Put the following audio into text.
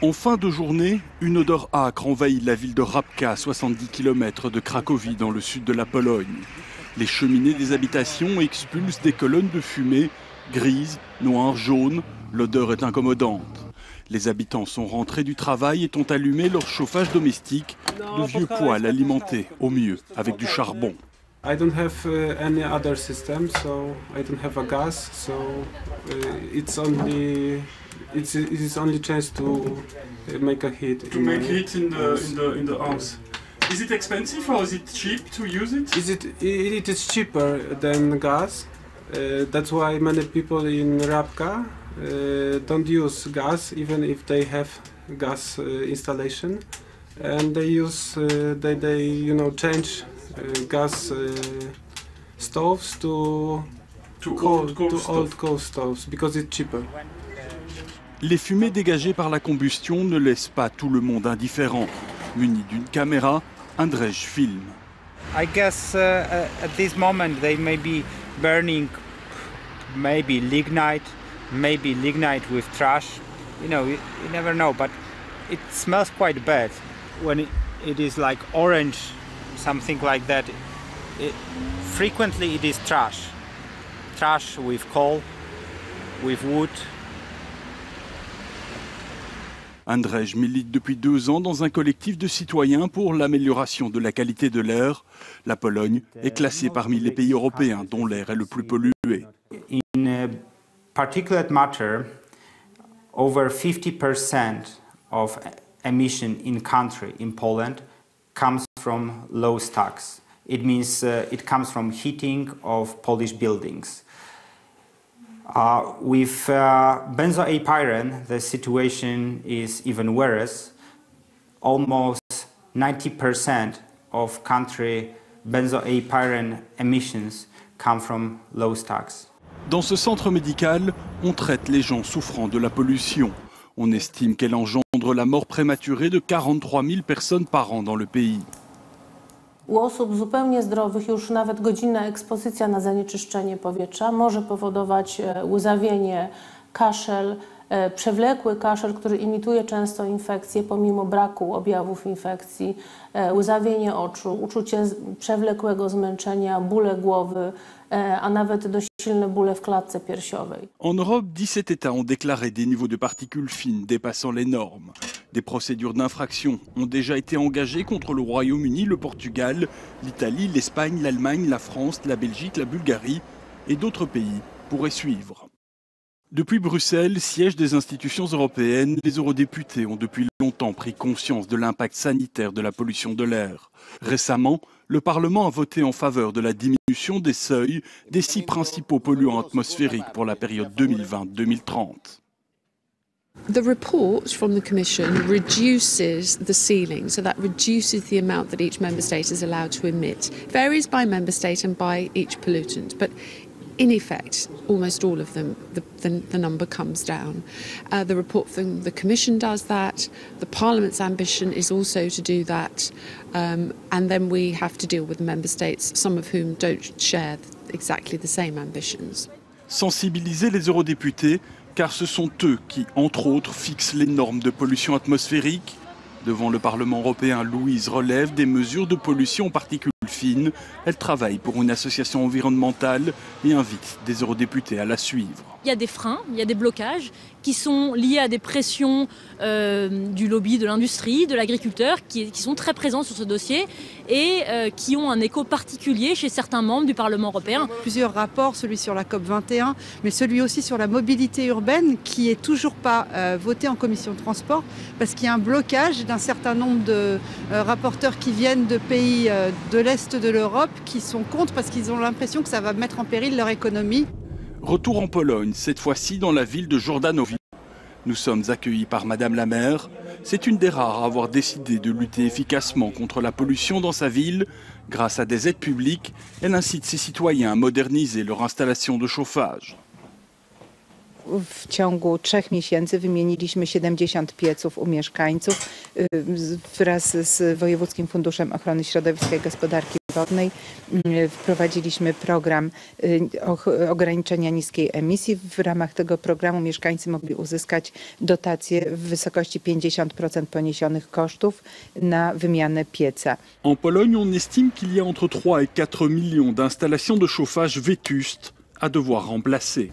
En fin de journée, une odeur âcre envahit la ville de Rabka, à 70 km de Cracovie, dans le sud de la Pologne. Les cheminées des habitations expulsent des colonnes de fumée grises, noires, jaunes. L'odeur est incommodante. Les habitants sont rentrés du travail et ont allumé leur chauffage domestique, de vieux poêles alimentés, au mieux, avec du charbon. I don't have any other system, so I don't have a gas, so it is only chance to make a heat. To make heat in the house. Is it expensive or is it cheap to use it? It is cheaper than gas. That's why many people in Rabka don't use gas, even if they have gas installation, and they use change gas stoves to old coal stoves because it's cheaper. Les fumées dégagées par la combustion ne laissent pas tout le monde indifférent. Muni d'une caméra, Andrzej filme. I guess at this moment they may be burning maybe lignite with trash. You know, you never know, but it smells quite bad when it is like orange, something like that. Frequently it is trash with coal, with wood. Andrzej milite depuis 2 ans dans un collectif de citoyens pour l'amélioration de la qualité de l'air. La Pologne est classée parmi les pays européens dont l'air est le plus pollué. In a particulate matter, over 50% of emission in country, in Poland, comes from low stacks. It means it comes from heating of Polish buildings. With benzoapyrene, the situation is even worse. Almost 90% of country benzoapyrene emissions come from low stacks. Dans ce centre médical, on traite les gens souffrant de la pollution. On estime qu'elle engendre la mort prématurée de 43 000 personnes par an dans le pays. U osób zupełnie zdrowych już nawet godzinna ekspozycja na zanieczyszczenie powietrza może powodować łzawienie, kaszel, przewlekły kaszel, który imituje często infekcję pomimo braku objawów infekcji, łzawienie oczu, uczucie przewlekłego zmęczenia, bóle głowy, a nawet dość silne bóle w klatce piersiowej. En Europe, 17 États ont déclaré des niveaux de particules fines dépassant les normes. Des procédures d'infraction ont déjà été engagées contre le Royaume-Uni, le Portugal, l'Italie, l'Espagne, l'Allemagne, la France, la Belgique, la Bulgarie et d'autres pays pourraient suivre. Depuis Bruxelles, siège des institutions européennes, les eurodéputés ont depuis longtemps pris conscience de l'impact sanitaire de la pollution de l'air. Récemment, le Parlement a voté en faveur de la diminution des seuils des 6 principaux polluants atmosphériques pour la période 2020-2030. The report from the Commission reduces the ceiling, so that reduces the amount that each member state is allowed to emit. It varies by member state and by each pollutant, but in effect, almost all of them, the number comes down. The report from the Commission does that. The Parliament's ambition is also to do that. And then we have to deal with member states, some of whom don't share exactly the same ambitions. Sensibiliser les eurodéputés, car ce sont eux qui, entre autres, fixent les normes de pollution atmosphérique. Devant le Parlement européen, Louise relève des mesures de pollution en particules fines. Elle travaille pour une association environnementale et invite des eurodéputés à la suivre. Il y a des freins, il y a des blocages qui sont liés à des pressions du lobby de l'industrie, de l'agriculteur, qui sont très présents sur ce dossier et qui ont un écho particulier chez certains membres du Parlement européen. Plusieurs rapports, celui sur la COP21, mais celui aussi sur la mobilité urbaine qui est toujours pas voté en commission de transport parce qu'il y a un blocage d'un certain nombre de rapporteurs qui viennent de pays de l'Est de l'Europe qui sont contre parce qu'ils ont l'impression que ça va mettre en péril leur économie. Retour en Pologne, cette fois-ci dans la ville de Jordanowie. Nous sommes accueillis par Madame la maire. C'est une des rares à avoir décidé de lutter efficacement contre la pollution dans sa ville. Grâce à des aides publiques, elle incite ses citoyens à moderniser leur installation de chauffage. w ciągu 3 miesięcy wymieniliśmy 70 pieców u mieszkańców. Wraz z Wojewódzkim Funduszem Ochrony Środowiska i Gospodarki Wodnej wprowadziliśmy program ograniczenia niskiej emisji. W ramach tego programu mieszkańcy mogli uzyskać dotacje w wysokości 50% poniesionych kosztów na wymianę pieca. En Pologne, on estime qu'il y a entre 3 et 4 millions d'installations de chauffage vétustes à devoir remplacer.